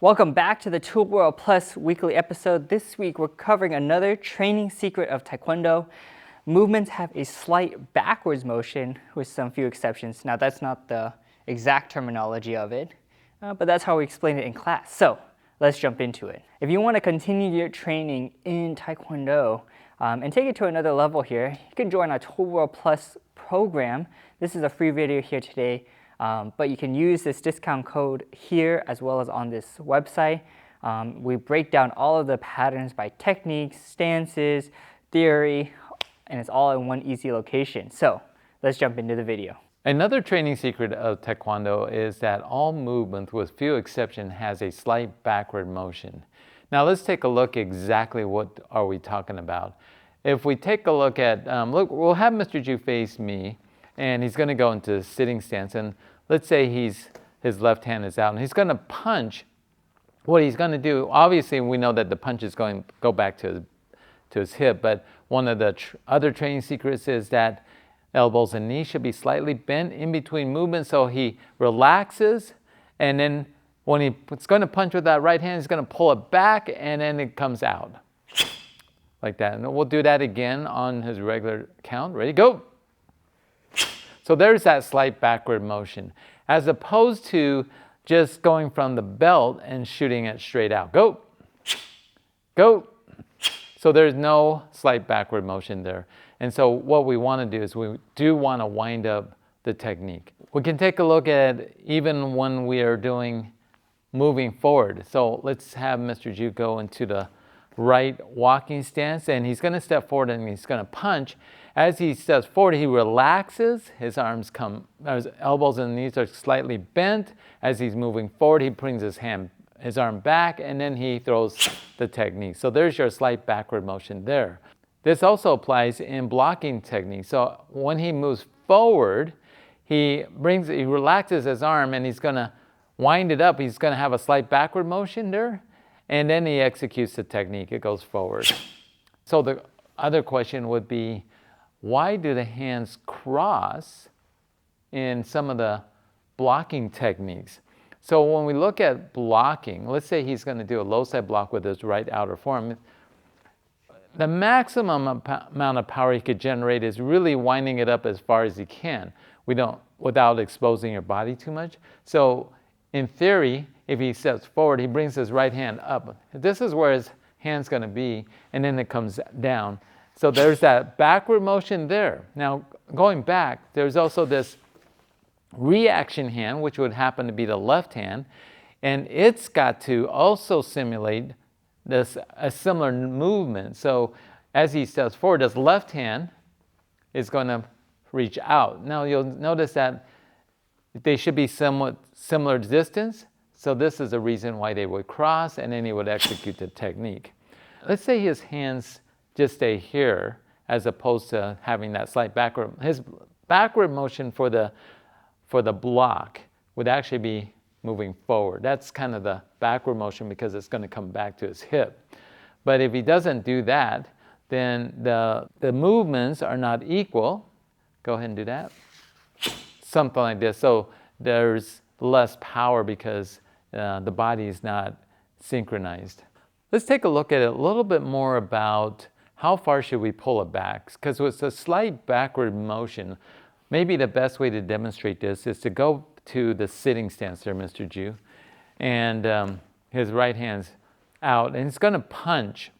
Welcome back to the Tul World Plus weekly episode. This week we're covering another training secret of Taekwondo. Movements have a slight backwards motion with some few exceptions. Now that's not the exact terminology of it, but that's how we explain it in class. So let's jump into it. If you want to continue your training in Taekwondo and take it to another level here, you can join our Tul World Plus program. This is a free video here today. But you can use this discount code here as well as on this website. We break down all of the patterns by techniques, stances, theory, and it's all in one easy location. So let's jump into the video. Another training secret of Taekwondo is that all movement, with few exceptions, has a slight backward motion. Now let's take a look exactly what are we talking about. If we take a look at, look, we'll have Mr. Ju face me, and he's going to go into sitting stance, and let's say his left hand is out and he's going to punch. What he's going to do, obviously we know that the punch is going to go back to his hip, but one of the other training secrets is that elbows and knees should be slightly bent in between movements, so he relaxes, and then when he's going to punch with that right hand, he's going to pull it back and then it comes out like that. And we'll do that again on his regular count. Ready, go. So there's that slight backward motion, as opposed to just going from the belt and shooting it straight out. Go, go. So there's no slight backward motion there. And so what we want to do is we do want to wind up the technique. We can take a look at even when we are moving forward. So let's have Mr. Ju go into the right walking stance, and he's going to step forward and he's going to punch. As he steps forward, he relaxes, his elbows and knees are slightly bent. As he's moving forward, he brings his arm back, and then he throws the technique. So there's your slight backward motion there. This also applies in blocking technique. So when he moves forward, he relaxes his arm and he's going to wind it up. He's going to have a slight backward motion there, and then he executes the technique. It goes forward. So the other question would be, why do the hands cross in some of the blocking techniques? So when we look at blocking, let's say he's going to do a low side block with his right outer forearm. The maximum amount of power he could generate is really winding it up as far as he can. Without exposing your body too much. So in theory, if he steps forward, he brings his right hand up. This is where his hand's going to be, and then it comes down. So there's that backward motion there. Now, going back, there's also this reaction hand, which would happen to be the left hand, and it's got to also simulate a similar movement. So as he steps forward, his left hand is going to reach out. Now, you'll notice that they should be somewhat similar distance, so this is the reason why they would cross, and then he would execute the technique. Let's say his hands just stay here, as opposed to having that slight backward. His backward motion for the block would actually be moving forward. That's kind of the backward motion because it's going to come back to his hip. But if he doesn't do that, then the movements are not equal. Go ahead and do that. Something like this. So there's less power because the body is not synchronized. Let's take a look at it a little bit more about how far should we pull it back? Because with a slight backward motion, maybe the best way to demonstrate this is to go to the sitting stance there, Mr. Ju, and his right hand's out, and he's going to punch.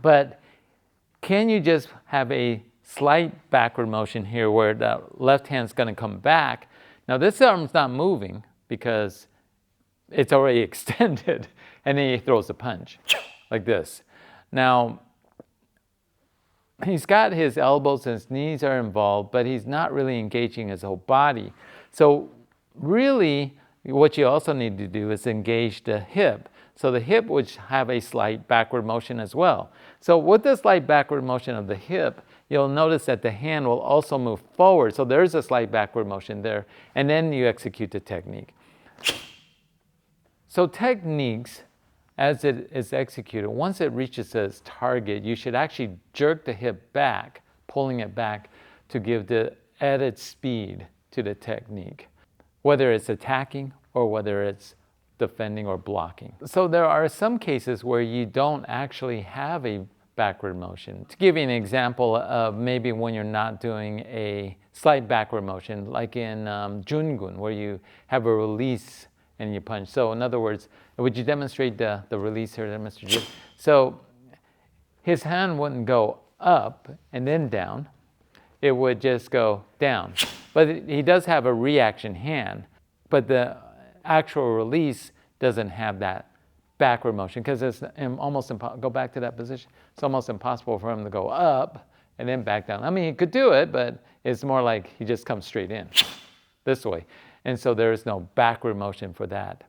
But can you just have a slight backward motion here where the left hand's going to come back? Now this arm's not moving because it's already extended, and then he throws a punch like this. Now, he's got his elbows and his knees are involved, but he's not really engaging his whole body. So really, what you also need to do is engage the hip. So the hip would have a slight backward motion as well. So with the slight backward motion of the hip, you'll notice that the hand will also move forward. So there's a slight backward motion there, and then you execute the technique. So techniques, as it is executed, once it reaches its target, you should actually jerk the hip back, pulling it back to give the added speed to the technique, whether it's attacking or whether it's defending or blocking. So there are some cases where you don't actually have a backward motion. To give you an example of maybe when you're not doing a slight backward motion, like in Jungun, where you have a release and you punch. So in other words, would you demonstrate the release here, Mr. Jip? So his hand wouldn't go up and then down. It would just go down. But he does have a reaction hand, but the actual release doesn't have that backward motion because it's almost impossible. Go back to that position. It's almost impossible for him to go up and then back down. I mean, he could do it, but it's more like he just comes straight in this way. And so there is no backward motion for that.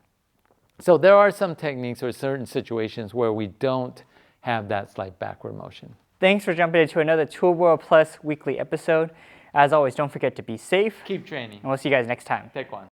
So there are some techniques or certain situations where we don't have that slight backward motion. Thanks for jumping into another Tul World Plus weekly episode. As always, don't forget to be safe. Keep training. And we'll see you guys next time. Taekwon.